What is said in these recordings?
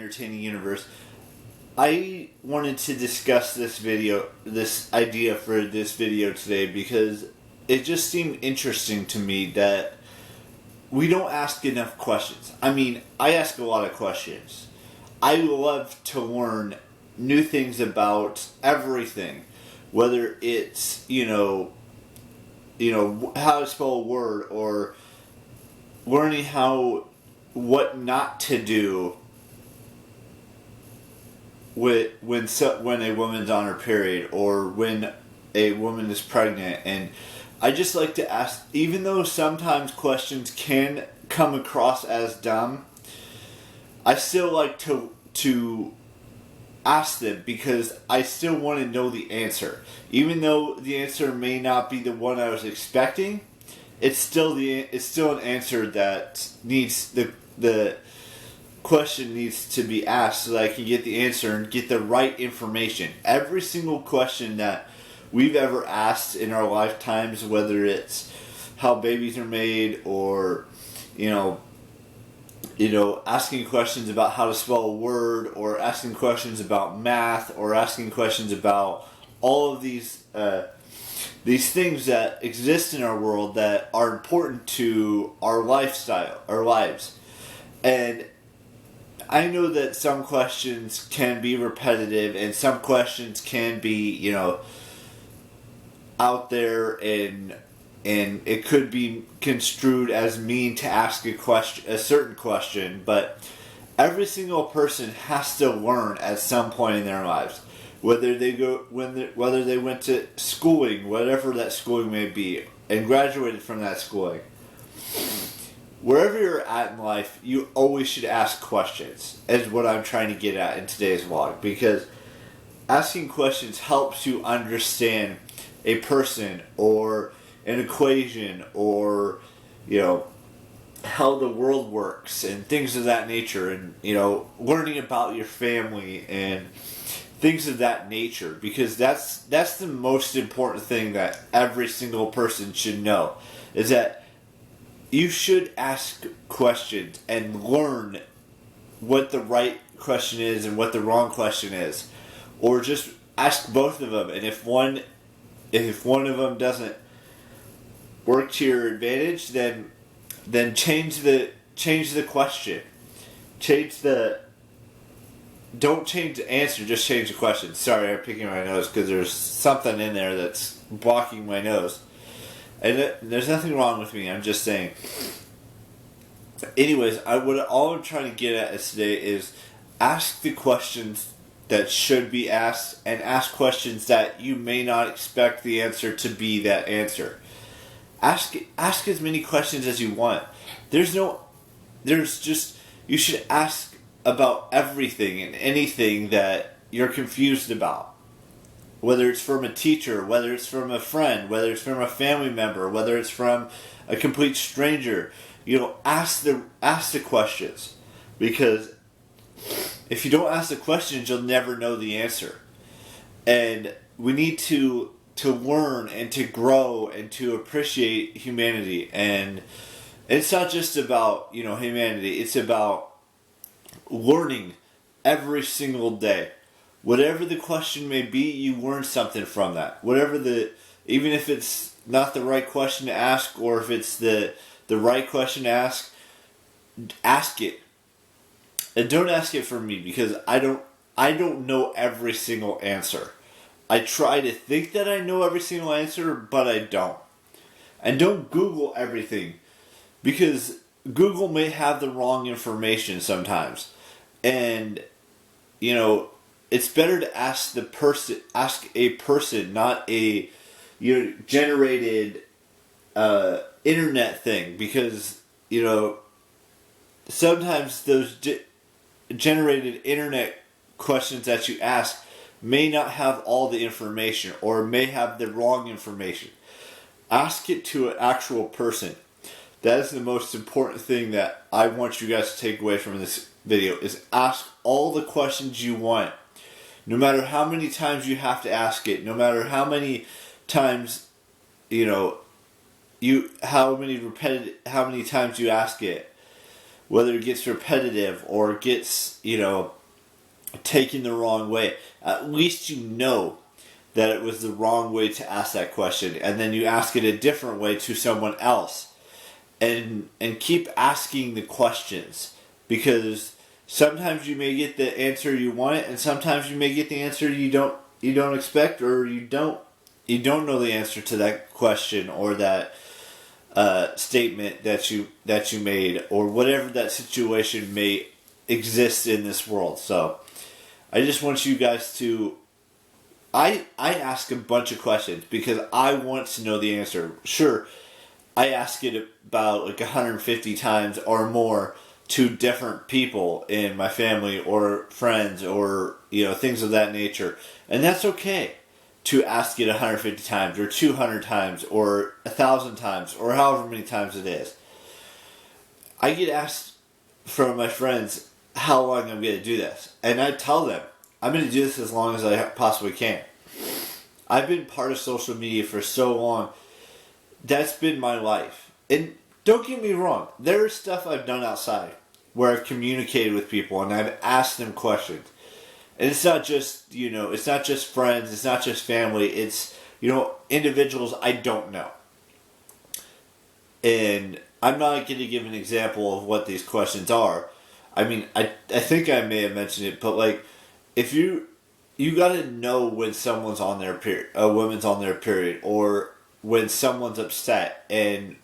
entertaining universe. I wanted to discuss this idea for this video today because it just seemed interesting to me that we don't ask enough questions. I mean, I ask a lot of questions. I love to learn new things about everything, whether it's, how to spell a word, or learning what not to do when a woman's on her period, or when a woman is pregnant. And I just like to ask, even though sometimes questions can come across as dumb, I still like to ask them because I still want to know the answer. Even though the answer may not be the one I was expecting, it's still an answer that needs the question needs to be asked so that I can get the answer and get the right information. Every single question that we've ever asked in our lifetimes, whether it's how babies are made, or asking questions about how to spell a word, or asking questions about math, or asking questions about all of these things that exist in our world that are important to our lifestyle, our lives. And I know that some questions can be repetitive, and some questions can be, out there, and it could be construed as mean to ask a certain question. But every single person has to learn at some point in their lives, whether they went to schooling, whatever that schooling may be, and graduated from that schooling. Wherever you're at in life, you always should ask questions, is what I'm trying to get at in today's vlog. Because asking questions helps you understand a person, or an equation, or, how the world works, and things of that nature. And, learning about your family, and things of that nature. Because that's the most important thing that every single person should know, is that you should ask questions and learn what the right question is and what the wrong question is, or just ask both of them. And if one of them doesn't work to your advantage, then change the question. Don't change the answer, just change the question. Sorry, I'm picking my nose because there's something in there that's blocking my nose. And there's nothing wrong with me, I'm just saying. Anyways, all I'm trying to get at today is ask the questions that should be asked, and ask questions that you may not expect the answer to be that answer. Ask as many questions as you want. You should ask about everything and anything that you're confused about. Whether it's from a teacher, whether it's from a friend, whether it's from a family member, whether it's from a complete stranger, ask the questions. Because if you don't ask the questions, you'll never know the answer. And we need to learn and to grow and to appreciate humanity. And it's not just about, humanity. It's about learning every single day. Whatever the question may be, you learn something from that. Even if it's not the right question to ask, or if it's the right question to ask it. And don't ask it from me, because I don't know every single answer. I try to think that I know every single answer, but I don't. And don't Google everything, because Google may have the wrong information sometimes. And, it's better to ask a person, not a generated internet thing, because sometimes those generated internet questions that you ask may not have all the information, or may have the wrong information. Ask it to an actual person. That is the most important thing that I want you guys to take away from this video, is ask all the questions you want. No matter how many times you have to ask it, no matter how many times, how many times you ask it, whether it gets repetitive or gets, taken the wrong way, at least you know that it was the wrong way to ask that question, and then you ask it a different way to someone else. And keep asking the questions, because sometimes you may get the answer you want, and sometimes you may get the answer you don't expect, or you don't know the answer to that question or that statement that you made, or whatever that situation may exist in this world. So I just want you guys to. I ask a bunch of questions because I want to know the answer. Sure, I ask it about 150 times or more to different people in my family or friends or things of that nature, and that's okay to ask it 150 times or 200 times or 1,000 times or however many times it is. I get asked from my friends how long I'm going to do this, and I tell them I'm going to do this as long as I possibly can. I've been part of social media for so long. That's been my life. And don't get me wrong, there's stuff I've done outside where I've communicated with people and I've asked them questions. And it's not just, it's not just friends, it's not just family, it's, individuals I don't know. And I'm not going to give an example of what these questions are. I mean, I think I may have mentioned it, but if you got to know when someone's on their period, a woman's on their period, or when someone's upset and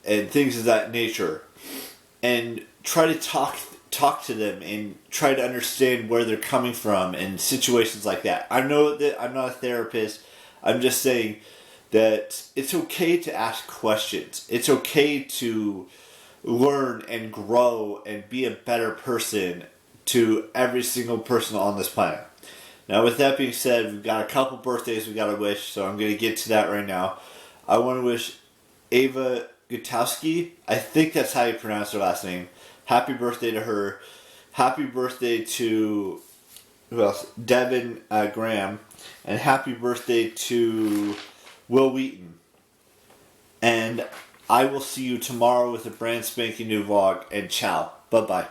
things of that nature, and try to talk to them and try to understand where they're coming from in situations like that. I know that I'm not a therapist. I'm just saying that it's okay to ask questions. It's okay to learn and grow and be a better person to every single person on this planet. Now, with that being said, we've got a couple birthdays we got to wish, so I'm going to get to that right now. I want to wish Ava Gutowski, I think that's how you pronounce her last name. Happy birthday to her. Happy birthday to, who else? Devin Graham. And happy birthday to Will Wheaton. And I will see you tomorrow with a brand spanking new vlog. And ciao. Bye-bye.